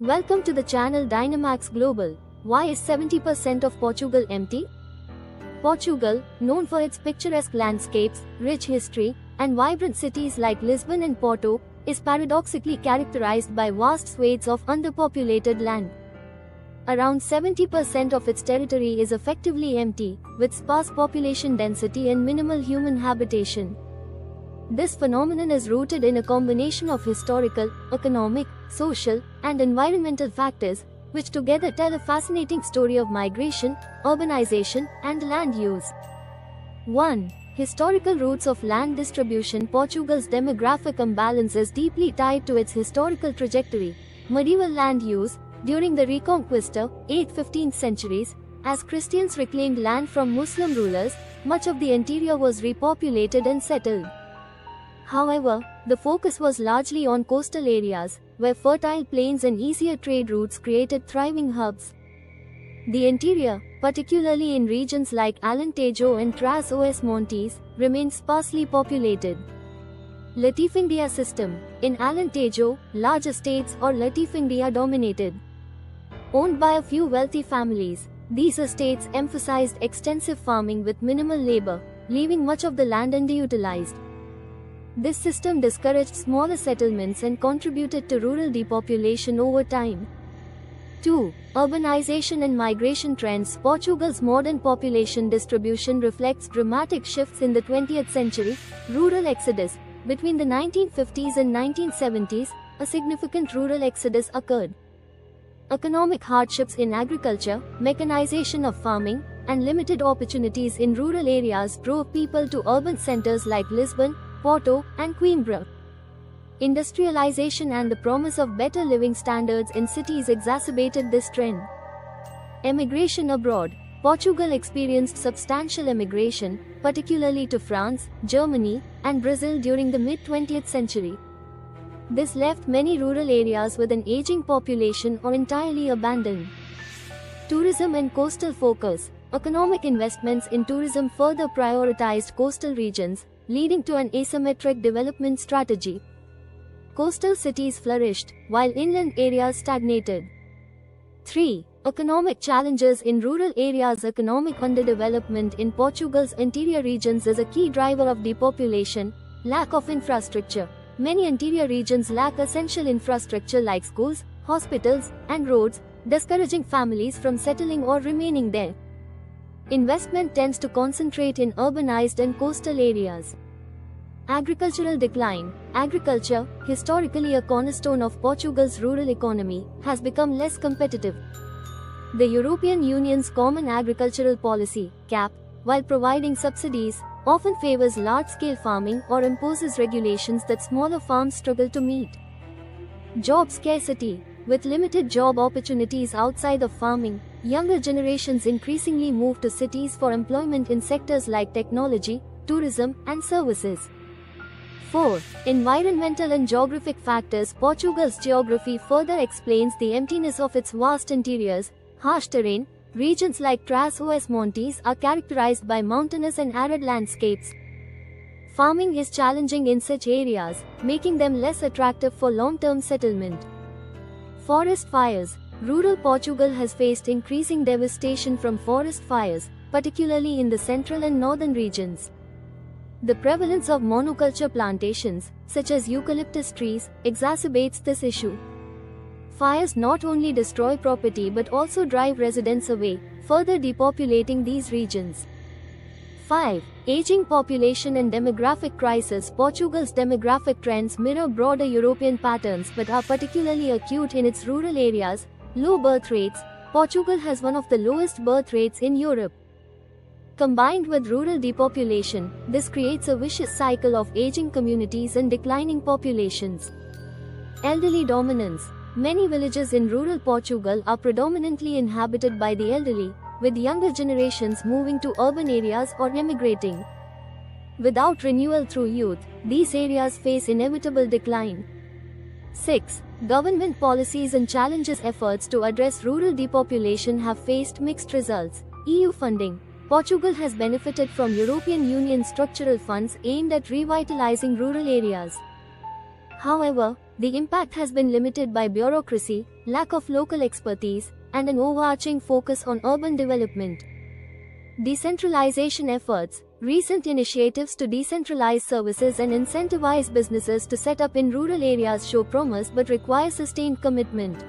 Welcome to the channel Dynamax Global. Why is 70% of Portugal empty? Portugal, known for its picturesque landscapes, rich history, and vibrant cities like Lisbon and Porto, is paradoxically characterized by vast swathes of underpopulated land. Around 70% of its territory is effectively empty, with sparse population density and minimal human habitation. This phenomenon is rooted in a combination of historical, economic, social, and environmental factors, which together tell a fascinating story of migration, urbanization, and land use. 1. Historical roots of land distribution. Portugal's demographic imbalance is deeply tied to its historical trajectory. Medieval land use, during the Reconquista, 8th-15th centuries, as Christians reclaimed land from Muslim rulers, much of the interior was repopulated and settled. However, the focus was largely on coastal areas, where fertile plains and easier trade routes created thriving hubs. The interior, particularly in regions like Alentejo and Trás-os-Montes, remained sparsely populated. Latifundia system. In Alentejo, large estates or latifundia dominated. Owned by a few wealthy families, these estates emphasized extensive farming with minimal labor, leaving much of the land underutilized. This system discouraged smaller settlements and contributed to rural depopulation over time. 2. Urbanization and migration trends. Portugal's modern population distribution reflects dramatic shifts in the 20th century. Rural exodus. Between the 1950s and 1970s, a significant rural exodus occurred. Economic hardships in agriculture, mechanization of farming, and limited opportunities in rural areas drove people to urban centers like Lisbon, Porto, and Coimbra. Industrialization and the promise of better living standards in cities exacerbated this trend. Emigration abroad. Portugal experienced substantial emigration, particularly to France, Germany, and Brazil during the mid-20th century. This left many rural areas with an aging population or entirely abandoned. Tourism and coastal focus. Economic investments in tourism further prioritized coastal regions, leading to an asymmetric development strategy. Coastal cities flourished, while inland areas stagnated. 3. Economic challenges in rural areas. Economic underdevelopment in Portugal's interior regions is a key driver of depopulation. Lack of infrastructure. Many interior regions lack essential infrastructure like schools, hospitals, and roads, discouraging families from settling or remaining there. Investment tends to concentrate in urbanized and coastal areas. Agricultural decline. Agriculture, historically a cornerstone of Portugal's rural economy, has become less competitive. The European Union's Common Agricultural Policy, CAP, while providing subsidies, often favors large-scale farming or imposes regulations that smaller farms struggle to meet. Job scarcity. With limited job opportunities outside of farming, younger generations increasingly move to cities for employment in sectors like technology, tourism, and services. 4. Environmental and geographic factors. Portugal's geography further explains the emptiness of its vast interiors. Harsh terrain. Regions like Trás-os-Montes are characterized by mountainous and arid landscapes. Farming is challenging in such areas, making them less attractive for long-term settlement. Forest fires. Rural Portugal has faced increasing devastation from forest fires, particularly in the central and northern regions. The prevalence of monoculture plantations, such as eucalyptus trees, exacerbates this issue. Fires not only destroy property but also drive residents away, further depopulating these regions. 5. Aging population and demographic crisis. Portugal's demographic trends mirror broader European patterns but are particularly acute in its rural areas. Low birth rates. Portugal has one of the lowest birth rates in Europe. Combined with rural depopulation, this creates a vicious cycle of aging communities and declining populations. Elderly dominance. Many villages in rural Portugal are predominantly inhabited by the elderly, with younger generations moving to urban areas or emigrating. Without renewal through youth, these areas face inevitable decline. 6. Government policies and challenges. Efforts to address rural depopulation have faced mixed results. EU funding. Portugal has benefited from European Union structural funds aimed at revitalizing rural areas. However, the impact has been limited by bureaucracy, lack of local expertise, and an overarching focus on urban development. Decentralization efforts. Recent initiatives to decentralize services and incentivize businesses to set up in rural areas show promise but require sustained commitment.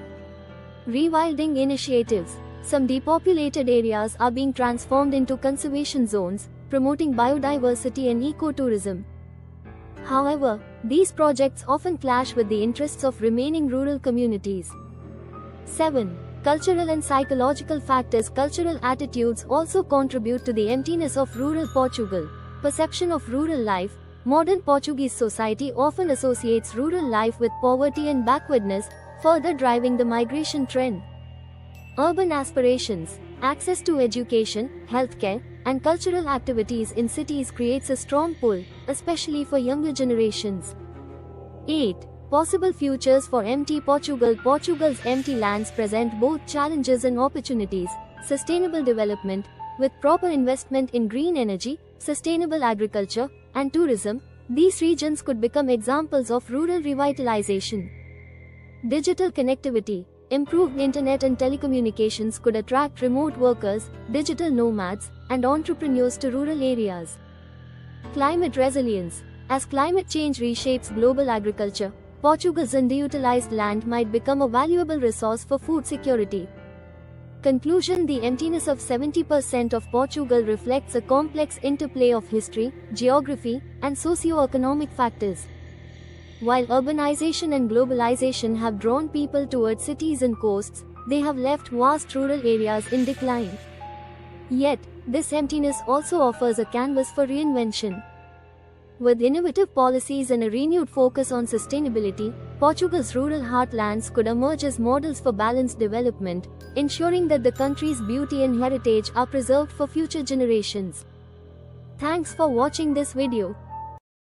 Rewilding initiatives. Some depopulated areas are being transformed into conservation zones, promoting biodiversity and ecotourism. However, these projects often clash with the interests of remaining rural communities. 7. Cultural and psychological factors. Cultural attitudes also contribute to the emptiness of rural Portugal. Perception of rural life. Modern Portuguese society often associates rural life with poverty and backwardness, further driving the migration trend. Urban aspirations. Access to education, healthcare, and cultural activities in cities creates a strong pull, especially for younger generations. 8. Possible futures for empty Portugal. Portugal's empty lands present both challenges and opportunities. Sustainable development. With proper investment in green energy, sustainable agriculture, and tourism, these regions could become examples of rural revitalization. Digital connectivity. Improved internet and telecommunications could attract remote workers, digital nomads, and entrepreneurs to rural areas. Climate resilience. As climate change reshapes global agriculture, Portugal's underutilized land might become a valuable resource for food security. Conclusion. The emptiness of 70% of Portugal reflects a complex interplay of history, geography, and socio-economic factors. While urbanization and globalization have drawn people towards cities and coasts, they have left vast rural areas in decline. Yet, this emptiness also offers a canvas for reinvention. With innovative policies and a renewed focus on sustainability, Portugal's rural heartlands could emerge as models for balanced development, ensuring that the country's beauty and heritage are preserved for future generations. Thanks for watching this video.